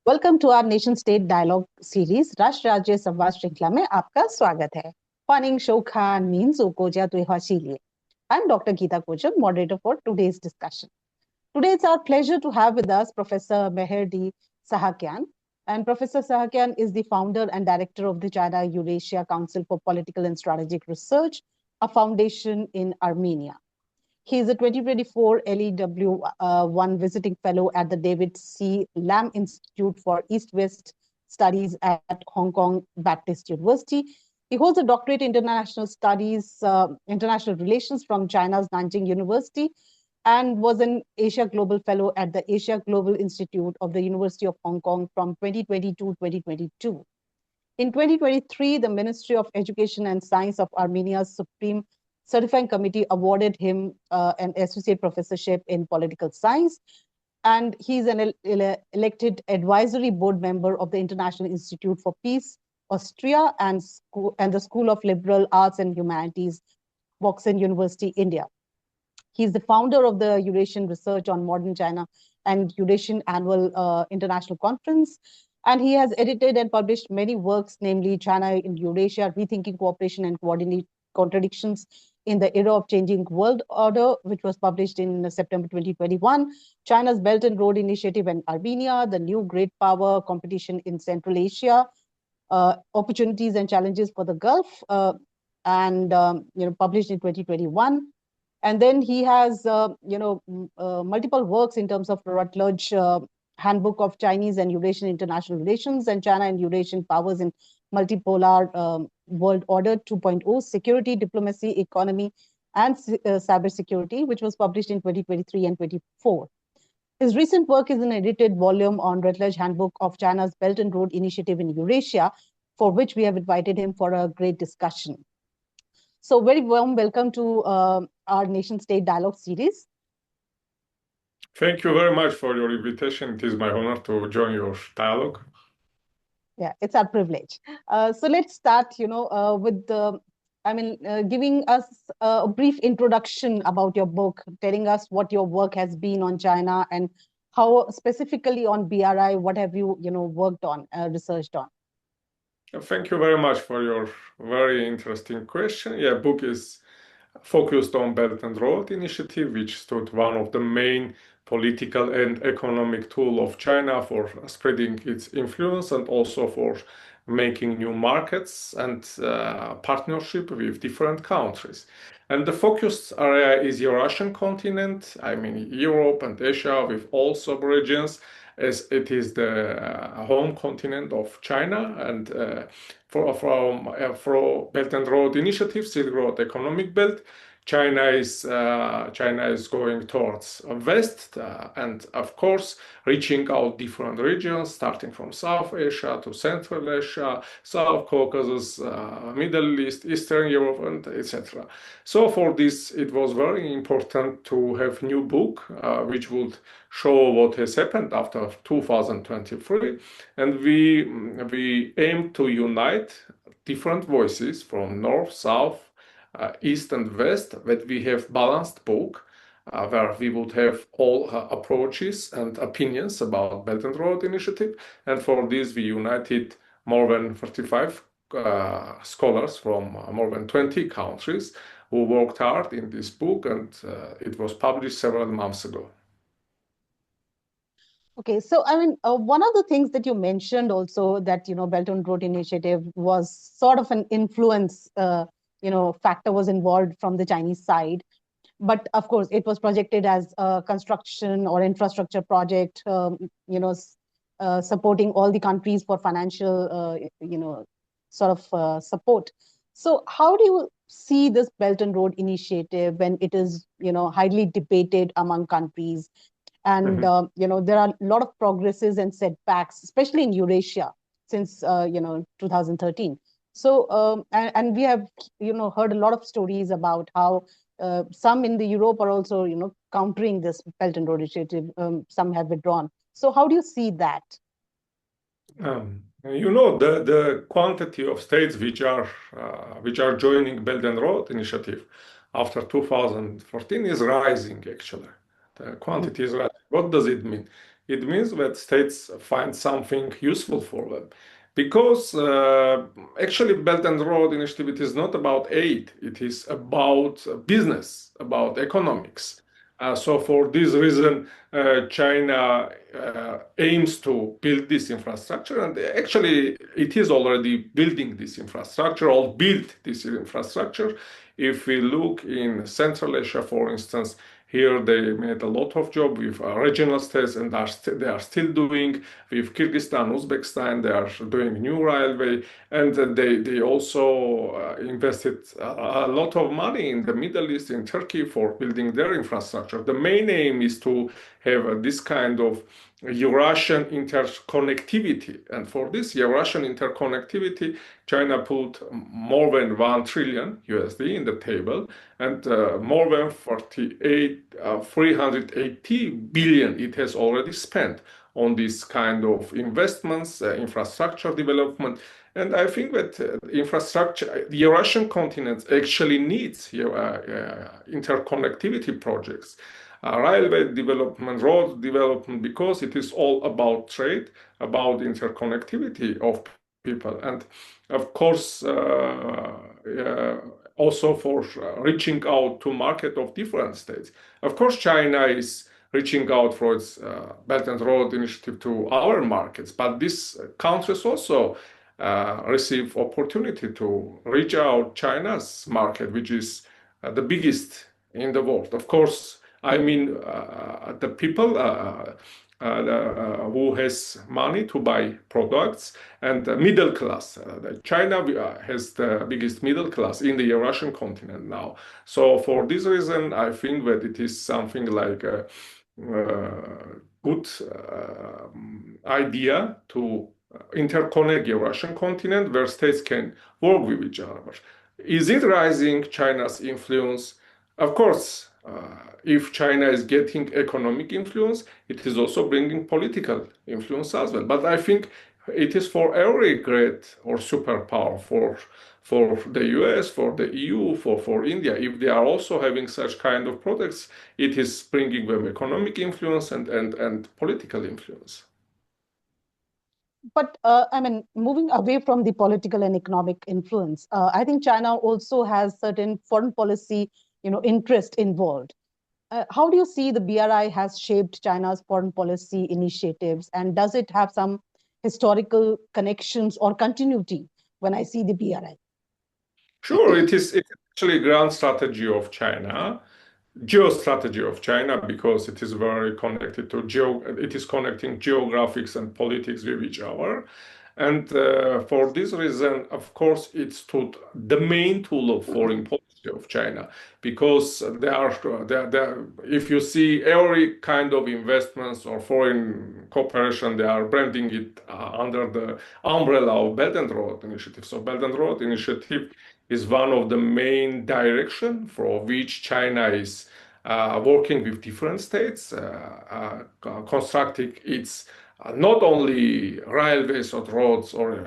Welcome to our nation state dialogue series Rashtra Rajya संवाद श्रृंखला में आपका स्वागत है. 欢迎收看民族国家对话系列. I'm Dr. Geeta Kocham, moderator for today's discussion. Today it's our pleasure to have with us Professor Mehr D. Sahakyan. And Professor Sahakyan is the founder and director of the China Eurasia Council for Political and Strategic Research, a foundation in Armenia. He is a 2024 LEWI Visiting Fellow at the David C. Lam Institute for East-West Studies at Hong Kong Baptist University. He holds a doctorate in international studies, international relations from China's Nanjing University, and was an AsiaGlobal Fellow at the AsiaGlobal Institute of the University of Hong Kong from 2020 to 2022. In 2023, the Ministry of Education and Science of Armenia's Supreme Certifying Committee awarded him an associate professorship in political science, and he's an elected advisory board member of the International Institute for Peace, Austria, and the School of Liberal Arts and Humanities, Boxen University, India. He's the founder of the Eurasian Research on Modern China and Eurasian Annual International Conference, and he has edited and published many works, namely China in Eurasia, Rethinking Cooperation and Coordinate Contradictions in the Era of Changing World Order, which was published in September 2021, China's Belt and Road Initiative in Armenia, the New Great Power Competition in Central Asia, Opportunities and Challenges for the Gulf, and published in 2021. And then he has multiple works in terms of Routledge Handbook of Chinese and Eurasian International Relations, and China and Eurasian Powers in Multipolar World Order 2.0, Security, Diplomacy, Economy, and Cybersecurity, which was published in 2023 and 2024. His recent work is an edited volume on Routledge Handbook of China's Belt and Road Initiative in Eurasia, for which we have invited him for a great discussion. So very warm welcome to our Nation State Dialogue series. Thank you very much for your invitation. It is my honor to join your dialogue. Yeah, it's our privilege. So let's start, with giving us a brief introduction about your book, telling us what your work has been on China and how specifically on BRI, what have you, worked on, researched on? Thank you very much for your very interesting question. Yeah, book is focused on Belt and Road Initiative, which stood one of the main political and economic tool of China for spreading its influence and also for making new markets and partnership with different countries. And the focus area is Eurasian continent, Europe and Asia with all sub-regions, as it is the home continent of China. And for Belt and Road Initiative, Silk Road Economic Belt, China is going towards west and of course reaching out different regions, starting from South Asia to Central Asia, South Caucasus, Middle East, Eastern Europe, and etc. So for this, it was very important to have new book which would show what has happened after 2023, and we aim to unite different voices from north, south, east and west, that we have balanced book where we would have all approaches and opinions about Belt and Road Initiative. And for this, we united more than 35 scholars from more than 20 countries who worked hard in this book, and it was published several months ago. Okay, so one of the things that you mentioned also that, Belt and Road Initiative was sort of an influence factor was involved from the Chinese side. But of course, it was projected as a construction or infrastructure project, supporting all the countries for financial, support. So how do you see this Belt and Road Initiative when it is, highly debated among countries? And, there are a lot of progresses and setbacks, especially in Eurasia since, 2013. So, and we have, heard a lot of stories about how some in the Europe are also, countering this Belt and Road Initiative. Some have withdrawn. So how do you see that? The quantity of states which are joining Belt and Road Initiative after 2014 is rising, actually. The quantity is rising. What does it mean? it means that states find something useful for them. Because actually, Belt and Road Initiative, it is not about aid, it is about business, about economics. So for this reason, China aims to build this infrastructure, and actually it is already building this infrastructure or built this infrastructure. If we look in Central Asia, for instance, here they made a lot of job with regional states, and they are still doing with Kyrgyzstan, Uzbekistan. They are doing new railway, and they also invested a lot of money in the Middle East, in Turkey, for building their infrastructure. The main aim is to have this kind of Eurasian interconnectivity, and for this Eurasian interconnectivity, China put more than 1 trillion USD in the table, and more than 380 billion it has already spent on this kind of investments, infrastructure development. And I think that infrastructure, the Eurasian continent actually needs interconnectivity projects, railway development, road development, because it is all about trade, about interconnectivity of people. And of course, also for reaching out to market of different states. Of course, China is reaching out for its Belt and Road Initiative to our markets, but these countries also receive opportunity to reach out China's market, which is the biggest in the world. Of course, I mean the people who has money to buy products, and the middle class. China has the biggest middle class in the Eurasian continent now. So for this reason, I think that it is something like a good idea to interconnect Eurasian continent where states can work with each other. Is it rising China's influence? Of course, if China is getting economic influence, it is also bringing political influence as well. But I think it is for every great or superpower, for the US, for the EU, for India, if they are also having such kind of products, it is bringing them economic influence and political influence. But I mean, moving away from the political and economic influence, I think China also has certain foreign policy, interest involved. How do you see the BRI has shaped China's foreign policy initiatives, and does it have some historical connections or continuity when I see the BRI? Sure, it's actually a grand strategy of China, geostrategy of China, because it is very connected to it is connecting geographics and politics with each other. And for this reason, of course, it's the main tool of foreign policy of China, because if you see every kind of investments or foreign cooperation, they are branding it under the umbrella of Belt and Road Initiative. So Belt and Road Initiative is one of the main direction for which China is working with different states, constructing its not only railways or roads or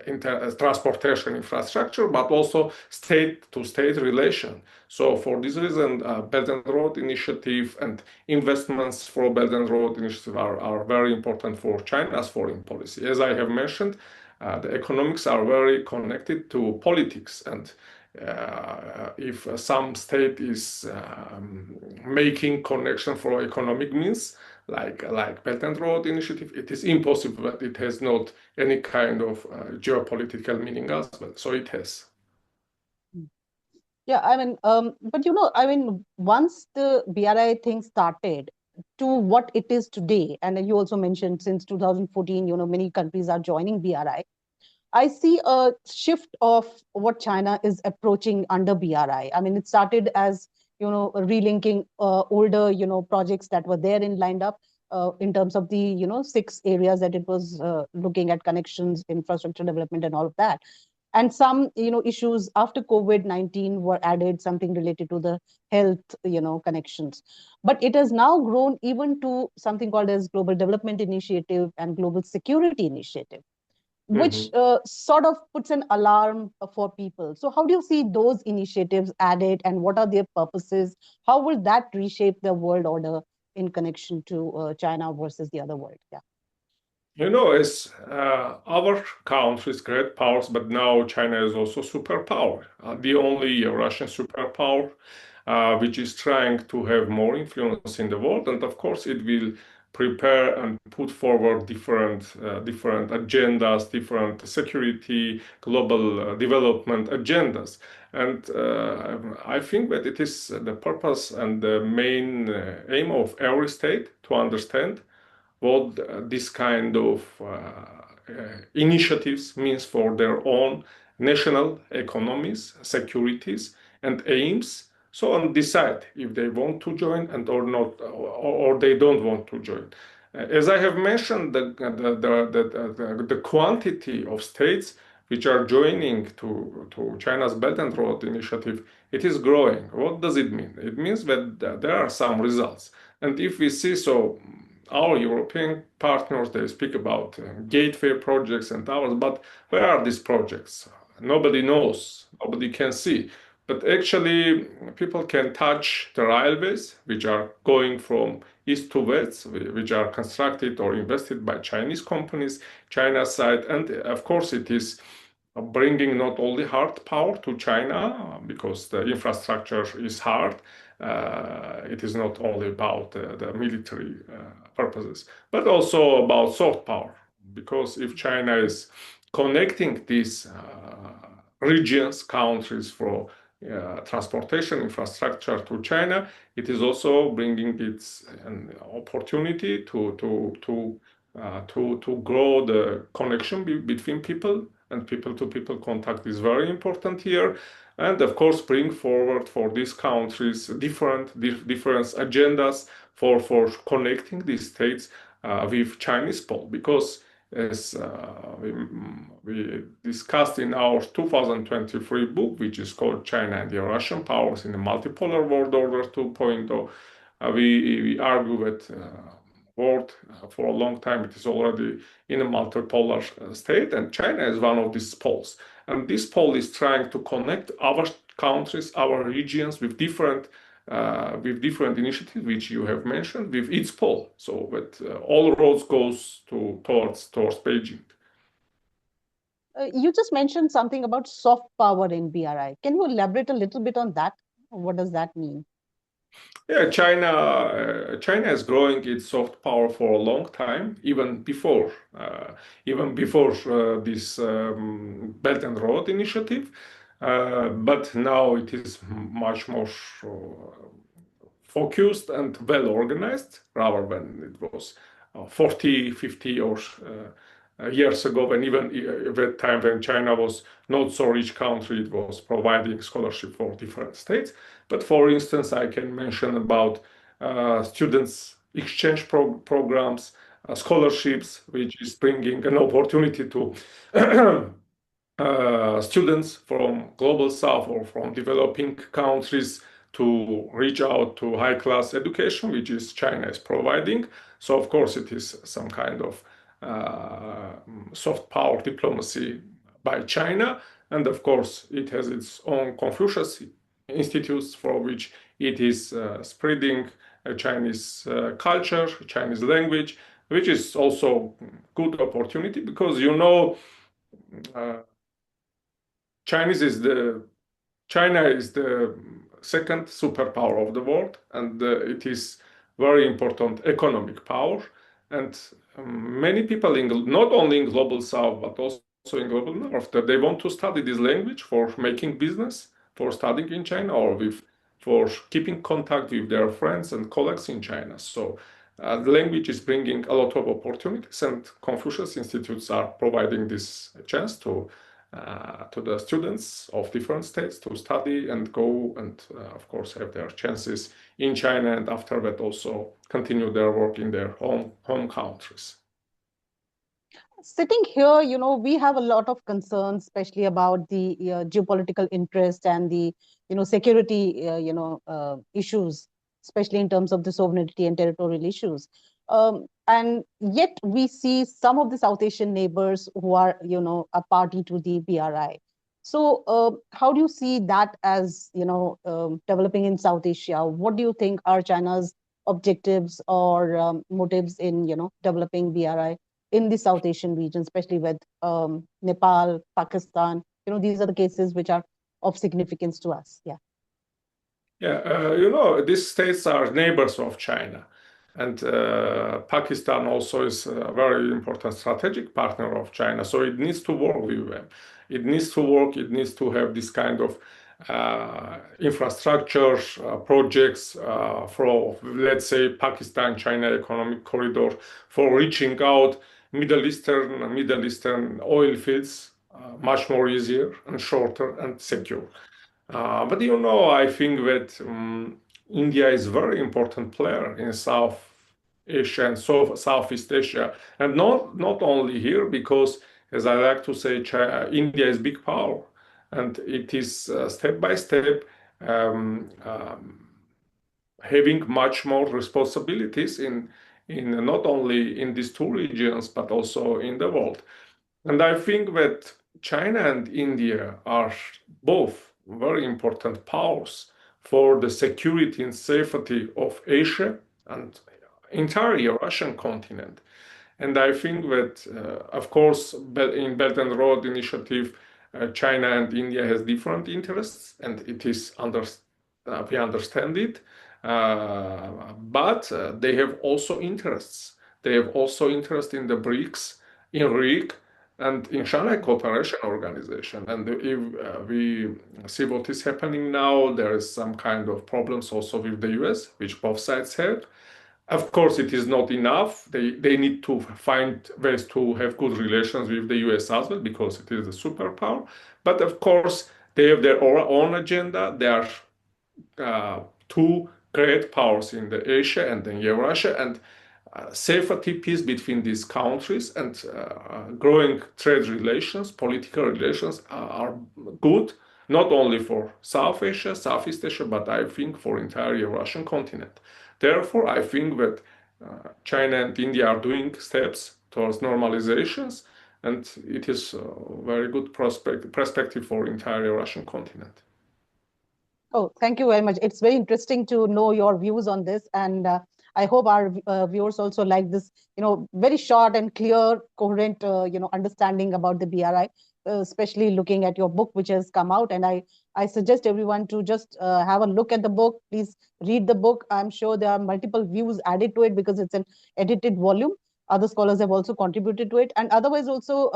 in transportation infrastructure, but also state-to-state relation. So for this reason, Belt and Road Initiative and investments for Belt and Road Initiative are very important for China's foreign policy. As I have mentioned, the economics are very connected to politics, and if some state is making connection for economic means, like Belt and Road Initiative, it is impossible that it has not any kind of geopolitical meaning as well. So it has. Yeah, I mean, but once the BRI thing started to what it is today, and you also mentioned since 2014, many countries are joining BRI. I see a shift of what China is approaching under BRI. I mean, it started as, relinking older, projects that were there in lined up in terms of the, 6 areas that it was looking at: connections, infrastructure development, and all of that. And some, issues after COVID-19 were added, something related to the health, connections. But it has now grown even to something called as Global Development Initiative and Global Security Initiative, which sort of puts an alarm for people. So how do you see those initiatives added, and what are their purposes? How will that reshape the world order in connection to China versus the other world? Yeah. As our countries, great powers, but now China is also superpower, the only Russian superpower, which is trying to have more influence in the world. And of course, it will prepare and put forward different agendas, different security, global development agendas. And I think that it is the purpose and the main aim of every state to understand what this kind of initiatives means for their own national economies, securities, and aims. So and decide if they want to join and or not, or they don't want to join. As I have mentioned, the quantity of states which are joining to China's Belt and Road Initiative, it is growing. What does it mean? It means that there are some results. And if we see so, our European partners, they speak about gateway projects and others, but where are these projects? Nobody knows, nobody can see. But actually, people can touch the railways, which are going from east to west, which are constructed or invested by Chinese companies, China side. And of course, it is bringing not only hard power to China, because the infrastructure is hard. It is not only about the military purposes, but also about soft power. Because if China is connecting these regions, countries for transportation infrastructure to China, it is also bringing its an opportunity to grow the connection between people, and people-to-people contact is very important here. And of course, bring forward for these countries different agendas for connecting these states with Chinese pole, because as we discussed in our 2023 book, which is called China and the Eurasian Powers in the Multipolar World Order 2.0, we argue that world for a long time it is already in a multipolar state, and China is one of these poles. And this pole is trying to connect our countries, our regions with different initiatives, which you have mentioned, with its pole, so that all roads goes towards Beijing. You just mentioned something about soft power in BRI. Can you elaborate a little bit on that? What does that mean? Yeah, China is growing its soft power for a long time, even before this Belt and Road Initiative. But now it is much more focused and well organized, rather than it was 40, 50 years ago, when even at that time when China was not so rich country, it was providing scholarship for different states. But for instance, I can mention about students exchange programs, scholarships, which is bringing an opportunity to students from global south or from developing countries to reach out to high-class education, which is China is providing. So of course it is some kind of soft power diplomacy by China, and of course it has its own Confucius institutes for which it is spreading Chinese culture, Chinese language, which is also good opportunity, because China is the second superpower of the world, and it is very important economic power. And many people not only in global south but also in global north, that they want to study this language for making business, for studying in China, or for keeping contact with their friends and colleagues in China. So the language is bringing a lot of opportunities, and Confucius institutes are providing this chance to the students of different states to study and go and of course have their chances in China, and after that also continue their work in their home countries. Sitting here, we have a lot of concerns, especially about the geopolitical interest and the security issues, especially in terms of the sovereignty and territorial issues. And yet we see some of the South Asian neighbors who are, a party to the BRI. So how do you see that as, developing in South Asia? What do you think are China's objectives or motives in, developing BRI in the South Asian region, especially with Nepal, Pakistan. These are the cases which are of significance to us. Yeah. Yeah, these states are neighbors of China. And Pakistan also is a very important strategic partner of China. So it needs to work with them. It needs to work. It needs to have this kind of infrastructure projects for, let's say, Pakistan-China economic corridor for reaching out Middle Eastern oil fields much more easier and shorter and secure. But I think that India is a very important player in South Asia and Southeast Asia, and not only here, because, as I like to say, India is big power, and it is step by step having much more responsibilities in not only in these two regions but also in the world. And I think that China and India are both very important powers for the security and safety of Asia and entire Eurasian continent. And I think that, of course, in Belt and Road Initiative, China and India has different interests, and it is we understand it. But they have also interests. They have also interest in the BRICS, in RIC, and in Shanghai Cooperation Organization. And if we see what is happening now, there is some kind of problems also with the US, which both sides have. Of course, it is not enough. They need to find ways to have good relations with the US as well, because it is a superpower. But of course, they have their own agenda. There are two great powers in the Asia and in Eurasia, and safety, peace between these countries, and growing trade relations, political relations are good, not only for South Asia, Southeast Asia, but I think for entire Eurasian continent. Therefore, I think that China and India are doing steps towards normalizations, and it is a very good perspective for entire Eurasian continent. Oh, thank you very much. It's very interesting to know your views on this, and I hope our viewers also like this, very short and clear, coherent, understanding about the BRI, especially looking at your book, which has come out. And I suggest everyone to just have a look at the book. Please read the book. I'm sure there are multiple views added to it because it's an edited volume. Other scholars have also contributed to it. And otherwise also,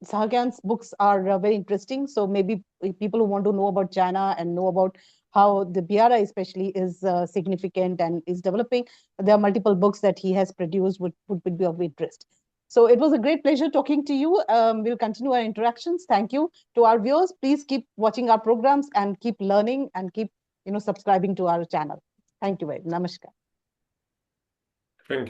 Sahakyan's books are very interesting. So maybe people who want to know about China and know about how the BRI especially is significant and is developing, there are multiple books that he has produced would be of interest. So it was a great pleasure talking to you. We'll continue our interactions. Thank you to our viewers. Please keep watching our programs and keep learning and keep subscribing to our channel. Thank you very much. Namaskar. Thank you.